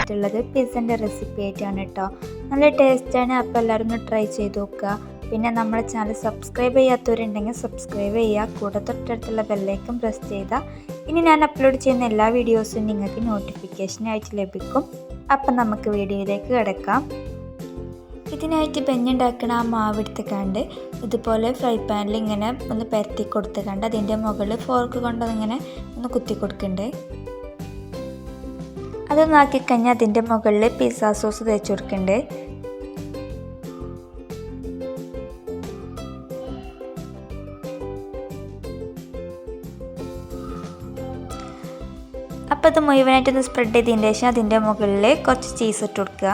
വന്നിട്ടുള്ളത് പിസ്സൻ്റെ റെസിപ്പി ആയിട്ടാണ് കേട്ടോ. നല്ല ടേസ്റ്റാണ്. അപ്പോൾ എല്ലാവരും ഒന്ന് ട്രൈ ചെയ്ത് നോക്കുക. പിന്നെ നമ്മുടെ ചാനൽ സബ്സ്ക്രൈബ് ചെയ്യാത്തവരുണ്ടെങ്കിൽ സബ്സ്ക്രൈബ് ചെയ്യുക. കൂടെ തൊട്ടടുത്തുള്ള ബെല്ലൈക്കൺ പ്രസ് ചെയ്താൽ ഇനി ഞാൻ അപ്ലോഡ് ചെയ്യുന്ന എല്ലാ വീഡിയോസും നിങ്ങൾക്ക് നോട്ടിഫിക്കേഷനായിട്ട് ലഭിക്കും. അപ്പം നമുക്ക് വീഡിയോയിലേക്ക് കിടക്കാം. ഇതിനായിട്ട് ബെഞ്ഞുണ്ടാക്കണ ആ മാവ് എടുത്തുകൊണ്ട് ഇതുപോലെ ഫ്രൈ പാനിൽ ഇങ്ങനെ ഒന്ന് പരത്തി കൊടുത്തുകൊണ്ട് അതിൻ്റെ മുകളിൽ ഫോർക്ക് കൊണ്ടൊന്നിങ്ങനെ ഒന്ന് കുത്തി കൊടുക്കണ്ടേ. അതൊന്ന് ആക്കിക്കഴിഞ്ഞാൽ അതിൻ്റെ മുകളിൽ പിസ്സ സോസ് തേച്ച് കൊടുക്കണ്ടേ. അപ്പോൾ അത് മുഴുവനായിട്ടൊന്ന് സ്പ്രെഡ് ചെയ്തതിന് ശേഷം അതിൻ്റെ മുകളിൽ കുറച്ച് ചീസ് ഇട്ട് കൊടുക്കുക.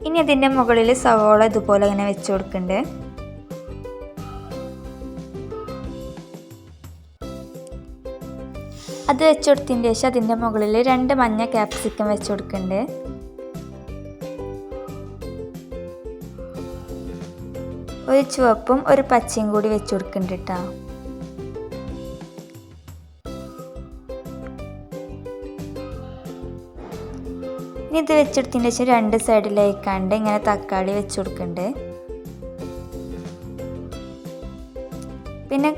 ഇനി അതിൻ്റെ മുകളിൽ സവോള ഇതുപോലെ ഇങ്ങനെ വെച്ച് കൊടുക്കണ്ടേ. അത് വെച്ച് കൊടുത്തതിന് ശേഷം അതിൻ്റെ മുകളിൽ 2 മഞ്ഞ ക്യാപ്സിക്കം വെച്ച് കൊടുക്കണ്ടേ. ഒരു ചുവപ്പും ഒരു പച്ചയും കൂടി വെച്ച് കൊടുക്കണ്ട കേട്ടോ. ഇനി ഇത് വെച്ചെടുത്തതിന് ശേഷം 2 സൈഡിലേക്കാണ്ട് ഇങ്ങനെ തക്കാളി വെച്ച് കൊടുക്കണ്ടേ. പിന്നെ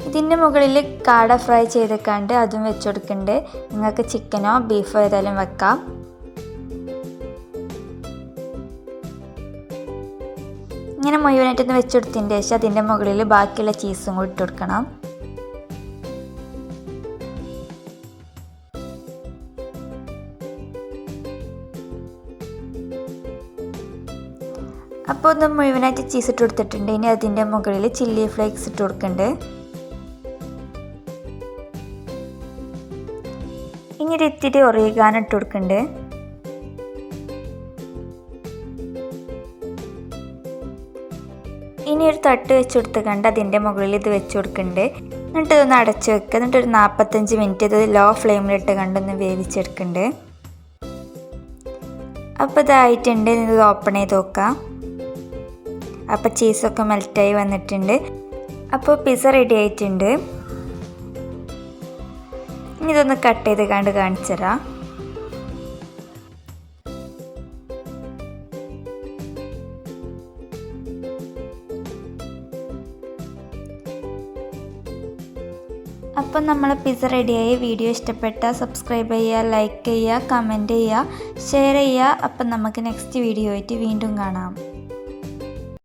ഇതിൻ്റെ മുകളിൽ കാട ഫ്രൈ ചെയ്തേക്കാണ്ട് അതും വെച്ച് കൊടുക്കണ്ടേ. നിങ്ങൾക്ക് ചിക്കനോ ബീഫോ ഏതായാലും വെക്കാം. ഇങ്ങനെ മുഴുവനായിട്ടൊന്ന് വെച്ച് കൊടുത്തതിന് ശേഷം അതിൻ്റെ മുകളിൽ ബാക്കിയുള്ള ചീസും കൂടി ഇട്ട് കൊടുക്കണം. അപ്പോൾ ഒന്ന് മുഴുവനായിട്ട് ചീസ് ഇട്ട് കൊടുത്തിട്ടുണ്ട്. ഇനി അതിൻ്റെ മുകളിൽ ചില്ലി ഫ്ലേക്സ് ഇട്ട് കൊടുക്കണ്ടേ. ഇനി ഇത്തിരി ഒറിഗാനോ ഇട്ട് കൊടുക്കണ്ടേ. ഇനി ഒരു തട്ട് വെച്ച് കൊടുത്തുകൊണ്ട് അതിൻ്റെ മുകളിൽ ഇത് വെച്ച് കൊടുക്കണ്ടേ. എന്നിട്ട് ഇതൊന്ന് അടച്ച് വെക്കുക. എന്നിട്ട് ഒരു 45 മിനിറ്റ് ഇത് ലോ ഫ്ലെയിമിലിട്ട് കണ്ടൊന്ന് വേവിച്ചെടുക്കണ്ടേ. അപ്പോൾ ഇതായിട്ടുണ്ട്. ഇത് ഓപ്പൺ ചെയ്ത് നോക്കാം. അപ്പോൾ ചീസൊക്കെ മെൽറ്റായി വന്നിട്ടുണ്ട്. അപ്പോൾ പിസ്സ റെഡി ആയിട്ടുണ്ട്. ഇനി ഇതൊന്ന് കട്ട് ചെയ്ത് കണ്ട് കാണിച്ചു തരാം. അപ്പം നമ്മളെ പിസ്സ റെഡിയായി. വീഡിയോ ഇഷ്ടപ്പെട്ടാൽ സബ്സ്ക്രൈബ് ചെയ്യുക, ലൈക്ക് ചെയ്യുക, കമൻറ്റ് ചെയ്യുക, ഷെയർ ചെയ്യുക. അപ്പം നമുക്ക് നെക്സ്റ്റ് വീഡിയോ ആയിട്ട് വീണ്ടും കാണാം.